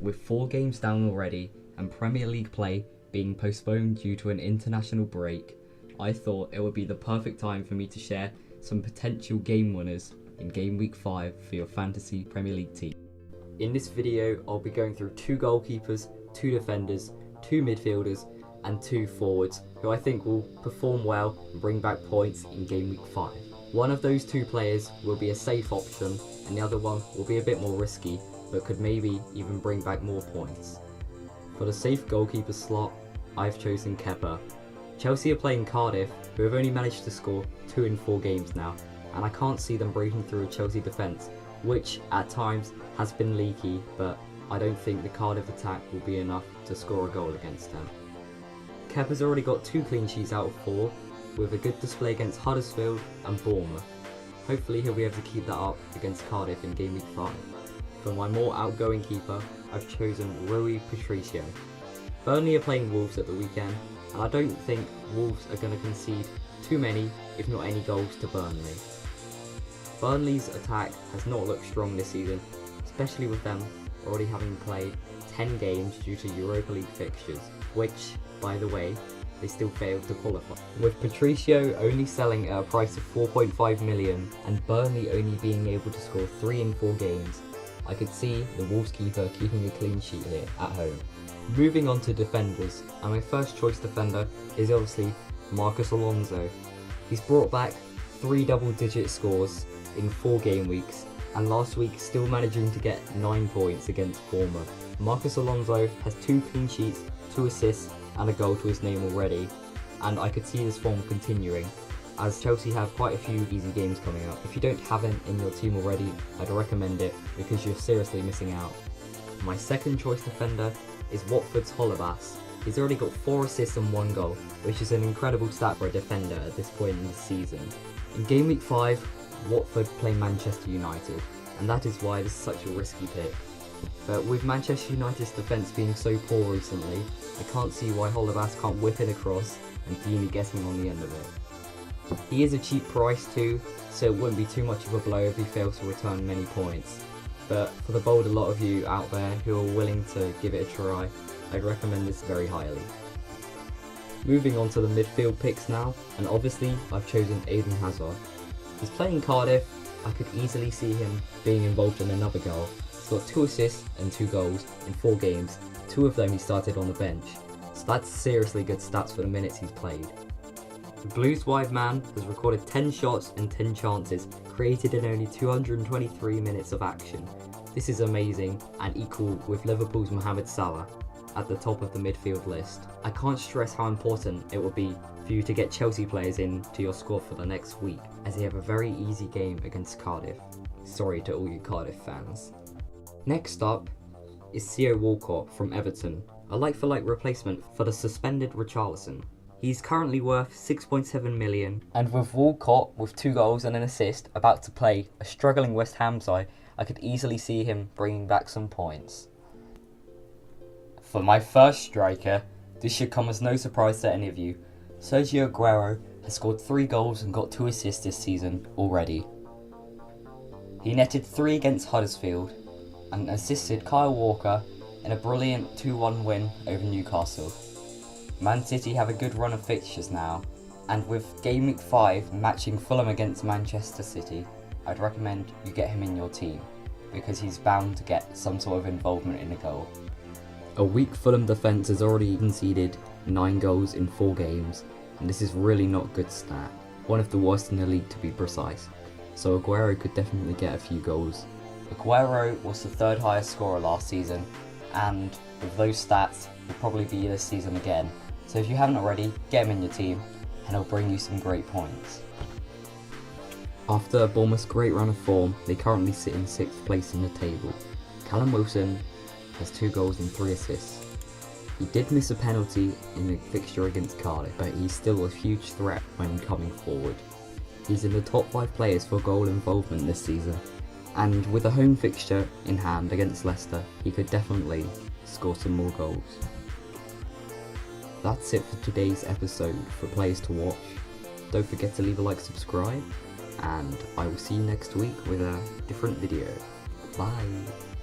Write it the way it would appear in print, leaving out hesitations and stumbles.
with 4 games down already and Premier League play being postponed due to an international break, I thought it would be the perfect time for me to share some potential game winners in Game Week 5 for your fantasy Premier League team. In this video, I'll be going through 2 goalkeepers, 2 defenders, 2 midfielders and 2 forwards who I think will perform well and bring back points in Game Week 5. One of those 2 players will be a safe option and the other one will be a bit more risky, but could maybe even bring back more points. For the safe goalkeeper slot, I've chosen Kepa. Chelsea are playing Cardiff, who have only managed to score 2 in 4 games now, and I can't see them breaking through a Chelsea defence, which at times has been leaky, but I don't think the Cardiff attack will be enough to score a goal against them. Kepa's already got 2 clean sheets out of 4, with a good display against Huddersfield and Bournemouth. Hopefully he'll be able to keep that up against Cardiff in Game Week 5. For my more outgoing keeper, I've chosen Rui Patricio. Burnley are playing Wolves at the weekend, and I don't think Wolves are going to concede too many, if not any, goals to Burnley. Burnley's attack has not looked strong this season, especially with them already having played 10 games due to Europa League fixtures, which, by the way, they still failed to qualify. With Patricio only selling at a price of 4.5 million and Burnley only being able to score 3 in 4 games, I could see the Wolves keeper keeping a clean sheet here at home. Moving on to defenders, and my first choice defender is obviously Marcos Alonso. He's brought back 3 double-digit scores in 4 game weeks, and last week still managing to get 9 points against Bournemouth. Marcos Alonso has 2 clean sheets, 2 assists and a goal to his name already, and I could see this form continuing, as Chelsea have quite a few easy games coming up. If you don't have him in your team already, I'd recommend it because you're seriously missing out. My second choice defender is Watford's Holebas. He's already got 4 assists and 1 goal, which is an incredible stat for a defender at this point in the season. In Game Week 5, Watford play Manchester United, and that is why this is such a risky pick. But with Manchester United's defence being so poor recently, I can't see why Holebas can't whip it across and Dini getting on the end of it. He is a cheap price too, so it wouldn't be too much of a blow if he fails to return many points. But for the bold a lot of you out there who are willing to give it a try, I'd recommend this very highly. Moving on to the midfield picks now, and obviously I've chosen Eden Hazard. He's playing Cardiff. I could easily see him being involved in another goal. He's got 2 assists and 2 goals in 4 games, 2 of them he started on the bench, so that's seriously good stats for the minutes he's played. The Blues wide man has recorded 10 shots and 10 chances, created in only 223 minutes of action. This is amazing and equal with Liverpool's Mohamed Salah at the top of the midfield list. I can't stress how important it will be for you to get Chelsea players into your squad for the next week, as they have a very easy game against Cardiff. Sorry to all you Cardiff fans. Next up is Theo Walcott from Everton, a like-for-like replacement for the suspended Richarlison. He's currently worth 6.7 million, and with Walcott with 2 goals and an assist about to play a struggling West Ham side, I could easily see him bringing back some points. For my first striker, this should come as no surprise to any of you. Sergio Aguero has scored 3 goals and got 2 assists this season already. He netted 3 against Huddersfield and assisted Kyle Walker in a brilliant 2-1 win over Newcastle. Man City have a good run of fixtures now, and with Game Week 5 matching Fulham against Manchester City, I'd recommend you get him in your team, because he's bound to get some sort of involvement in a goal. A weak Fulham defence has already conceded 9 goals in 4 games, and this is really not a good stat, one of the worst in the league to be precise, so Aguero could definitely get a few goals. Aguero was the 3rd highest scorer last season, and with those stats, will probably be this season again. So if you haven't already, get him in your team, and he'll bring you some great points. After Bournemouth's great run of form, they currently sit in 6th place in the table. Callum Wilson has 2 goals and 3 assists. He did miss a penalty in the fixture against Cardiff, but he's still a huge threat when coming forward. He's in the top 5 players for goal involvement this season, and with a home fixture in hand against Leicester, he could definitely score some more goals. That's it for today's episode for players to watch. Don't forget to leave a like, subscribe, and I will see you next week with a different video. Bye!